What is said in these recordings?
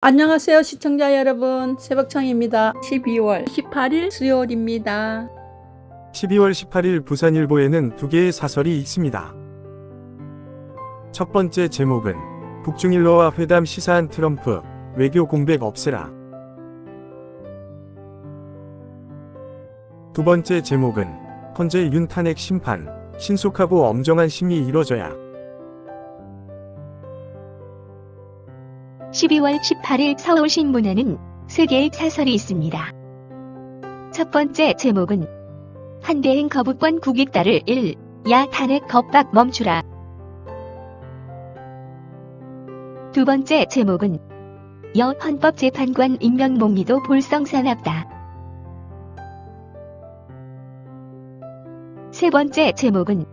안녕하세요 시청자 여러분, 새벽청입니다. 12월 18일 수요일입니다. 12월 18일 부산일보에는 두 개의 사설이 있습니다. 첫 번째 제목은 북중일로와 회담 시사한 트럼프, 외교 공백 없애라. 두 번째 제목은 헌재 윤 탄핵 심판, 신속하고 엄정한 심이 이뤄져야. 12월 18일 서울신문에는 세 개의 사설이 있습니다. 첫 번째 제목은 한대행 거부권 국익다를 1. 야 탄핵 겁박 멈추라. 두 번째 제목은 여 헌법재판관 임명 목리도 볼썽사납다. 세 번째 제목은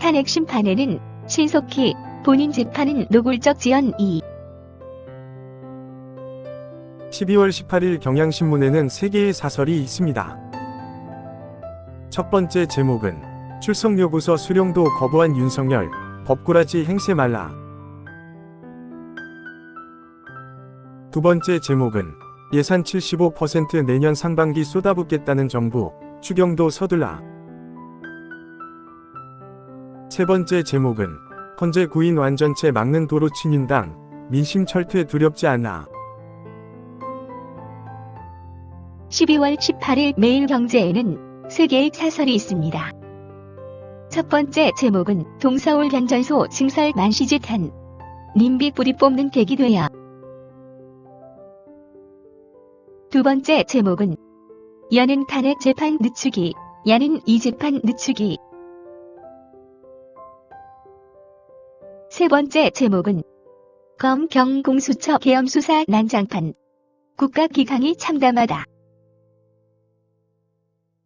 탄핵 심판에는 신속히, 본인 재판은 노골적 지연 2. 12월 18일 경향신문에는 세 개의 사설이 있습니다. 첫 번째 제목은 출석요구서 수령도 거부한 윤석열, 법꾸라지 행세 말라. 두 번째 제목은 예산 75% 내년 상반기 쏟아붓겠다는 정부, 추경도 서둘라. 세 번째 제목은 헌재 구인 완전체 막는 도로 친윤당, 민심 철퇴 두렵지 않아. 12월 18일 매일경제에는 세 개의 사설이 있습니다. 첫 번째 제목은 동서울 변전소 증설 만시짓한 님비 뿌리 뽑는 계기 되야. 두 번째 제목은 여는 탄핵 재판 늦추기, 야는 이 재판 늦추기. 세 번째 제목은 검 경 공수처 계엄 수사 난장판, 국가기강이 참담하다.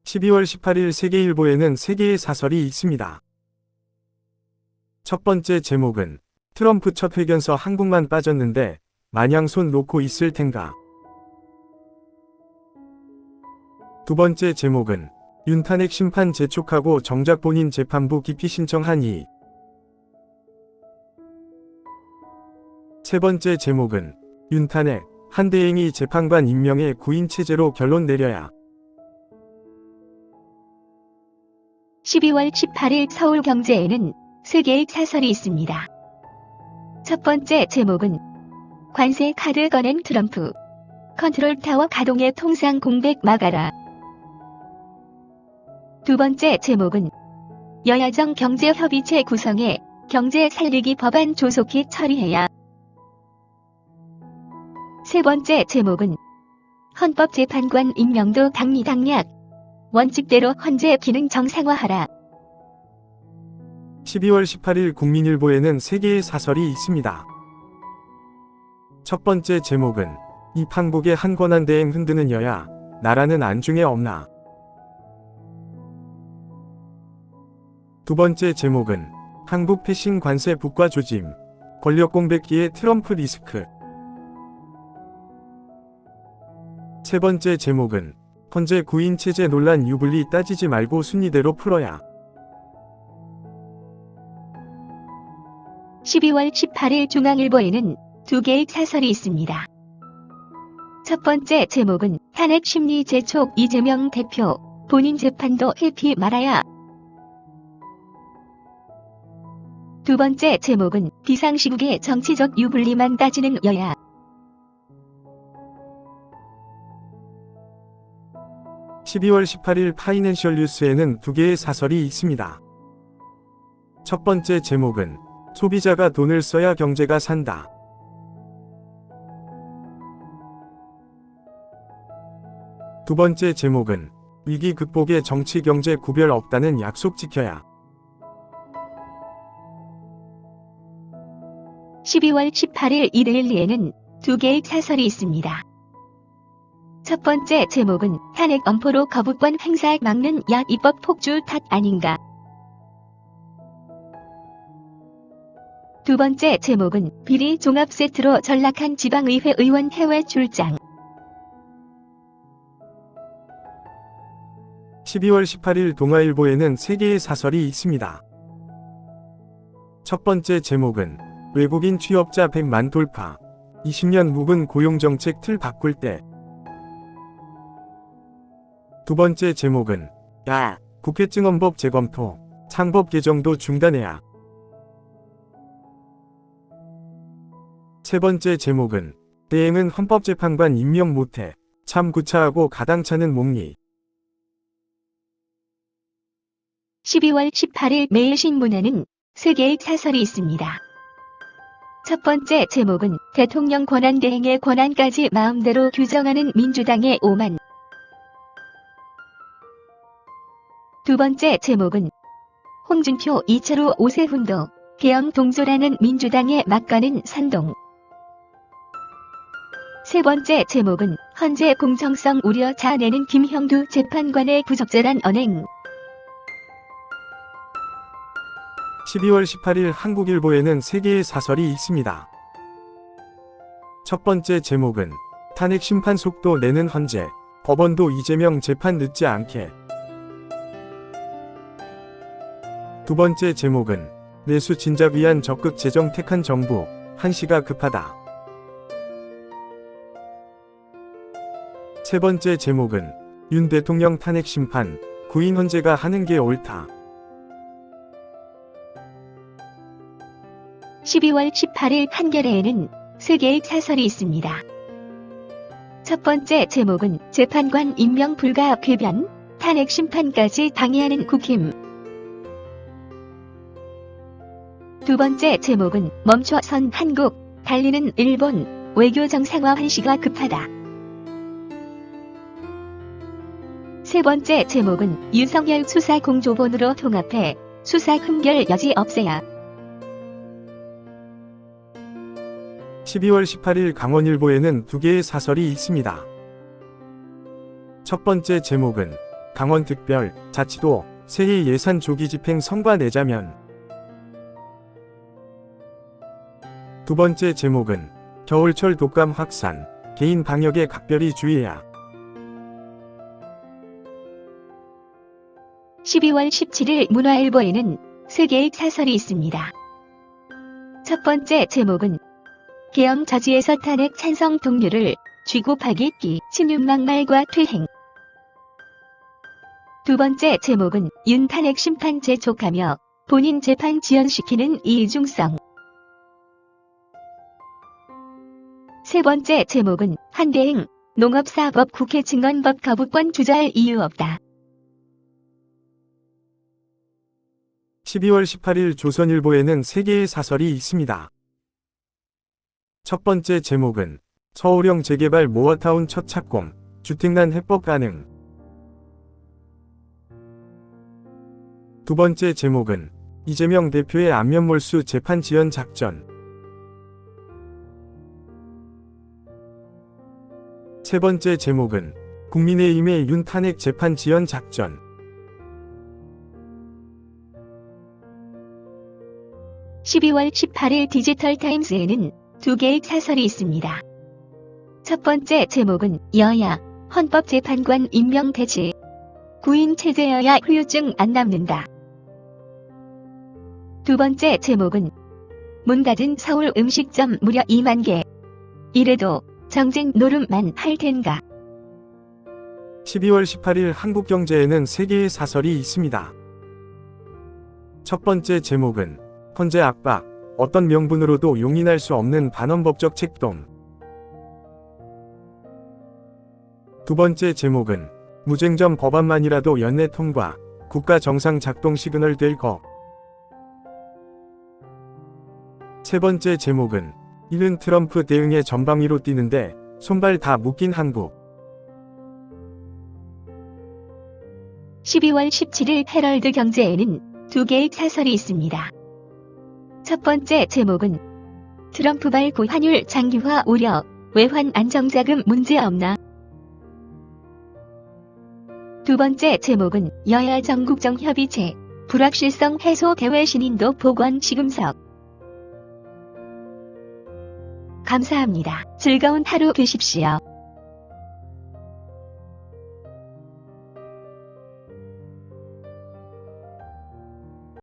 12월 18일 세계일보에는 세 개의 사설이 있습니다. 첫 번째 제목은 트럼프 첫 회견서 한국만 빠졌는데 마냥 손 놓고 있을 텐가. 두 번째 제목은 윤 탄핵 심판 재촉하고 정작 본인 재판부 기피 신청한 이. 세 번째 제목은 윤 탄핵, 한대행이 재판관 임명에 구인체제로 결론 내려야. 12월 18일 서울경제에는 세 개의 사설이 있습니다. 첫 번째 제목은 관세 카드 꺼낸 트럼프, 컨트롤타워 가동의 통상 공백 막아라. 두 번째 제목은 여야정 경제협의체 구성에 경제 살리기 법안 조속히 처리해야. 세 번째 제목은 헌법재판관 임명도 당리당략, 원칙대로 헌재 기능 정상화하라. 12월 18일 국민일보에는 세 개의 사설이 있습니다. 첫 번째 제목은 이 판국의 한 권한대행 흔드는 여야, 나라는 안중에 없나. 두 번째 제목은 한국 패싱 관세 북과 조짐, 권력 공백기의 트럼프 리스크. 세 번째 제목은 헌재 구인체제 논란 유불리 따지지 말고 순위대로 풀어야. 12월 18일 중앙일보에는 두 개의 사설이 있습니다. 첫 번째 제목은 탄핵 심리 재촉 이재명 대표, 본인 재판도 회피 말아야. 두 번째 제목은 비상시국의 정치적 유불리만 따지는 여야. 12월 18일 파이낸셜 뉴스에는 두 개의 사설이 있습니다. 첫 번째 제목은 소비자가 돈을 써야 경제가 산다. 두 번째 제목은 위기 극복에 정치 경제 구별 없다는 약속 지켜야. 12월 18일 이데일리에는 두 개의 사설이 있습니다. 첫 번째 제목은 탄핵 엄포로 거부권 행사 막는 야 입법 폭주 탓 아닌가. 두 번째 제목은 비리 종합 세트로 전락한 지방의회 의원 해외 출장. 12월 18일 동아일보에는 세 개의 사설이 있습니다. 첫 번째 제목은 외국인 취업자 100만 돌파, 20년 묵은 고용정책 틀 바꿀 때. 두 번째 제목은 야, 국회 증언법 재검토, 상법 개정도 중단해야. 세 번째 제목은 대행은 헌법재판관 임명 못해, 참 구차하고 가당차는 몽리. 12월 18일 매일신문에는 3개의 사설이 있습니다. 첫 번째 제목은 대통령 권한대행의 권한까지 마음대로 규정하는 민주당의 오만. 두 번째 제목은 홍준표, 이철우, 오세훈도 계엄 동조라는 민주당의 막가는 산동. 세 번째 제목은 헌재 공정성 우려 자아내는 김형두 재판관의 부적절한 언행. 12월 18일 한국일보에는 3개의 사설이 있습니다. 첫 번째 제목은 탄핵 심판 속도 내는 헌재, 법원도 이재명 재판 늦지 않게. 두 번째 제목은 내수 진작 위한 적극 재정 택한 정부, 한시가 급하다. 세 번째 제목은 윤 대통령 탄핵 심판, 구인 헌재가 하는 게 옳다. 12월 18일 한겨레에는 3개의 사설이 있습니다. 첫 번째 제목은 재판관 임명 불가 궤변, 탄핵 심판까지 방해하는 국힘. 두 번째 제목은 멈춰선 한국, 달리는 일본, 외교 정상화 한시가 급하다. 세 번째 제목은 윤석열 수사 공조본으로 통합해 수사 흠결 여지 없애야. 12월 18일 강원일보에는 2개의 사설이 있습니다. 첫 번째 제목은 강원특별, 자치도, 새해 예산 조기 집행 성과 내자면. 두 번째 제목은 겨울철 독감 확산, 개인 방역에 각별히 주의해야. 12월 17일 문화일보에는 3개의 사설이 있습니다. 첫 번째 제목은 계엄 저지에서 탄핵 찬성 동료를 쥐고 파기기, 신윤막말과 퇴행. 두 번째 제목은 윤 탄핵 심판 재촉하며 본인 재판 지연시키는 이중성. 세 번째 제목은 한대행, 농업사법 국회 증언법 거부권 주저할 이유 없다. 12월 18일 조선일보에는 3개의 사설이 있습니다. 첫 번째 제목은 서울형 재개발 모아타운 첫 착공, 주택난 해법 가능. 두 번째 제목은 이재명 대표의 안면몰수 재판 지연 작전. 세 번째 제목은 국민의힘의 윤 탄핵 재판 지연 작전. 12월 18일 디지털타임스에는 2개의 사설이 있습니다. 첫 번째 제목은 여야, 헌법재판관 임명 대치, 구인 체제여야 후유증 안 남는다. 두 번째 제목은 문 닫은 서울 음식점 무려 2만 개. 이래도 정쟁 노름만 할 텐가. 12월 18일 한국경제에는 3개의 사설이 있습니다. 첫 번째 제목은 헌재 압박, 어떤 명분으로도 용인할 수 없는 반헌법적 책동. 두 번째 제목은 무쟁점 법안만이라도 연내 통과, 국가 정상 작동 시그널 될 것. 세 번째 제목은 이른 트럼프 대응에 전방위로 뛰는데 손발 다 묶인 한국. 12월 17일 헤럴드 경제에는 2개의 사설이 있습니다. 첫 번째 제목은 트럼프발 고환율 장기화 우려, 외환 안정자금 문제 없나? 두 번째 제목은 여야 전국정 협의체, 불확실성 해소 대외 신인도 복원 시금석. 감사합니다. 즐거운 하루 되십시오.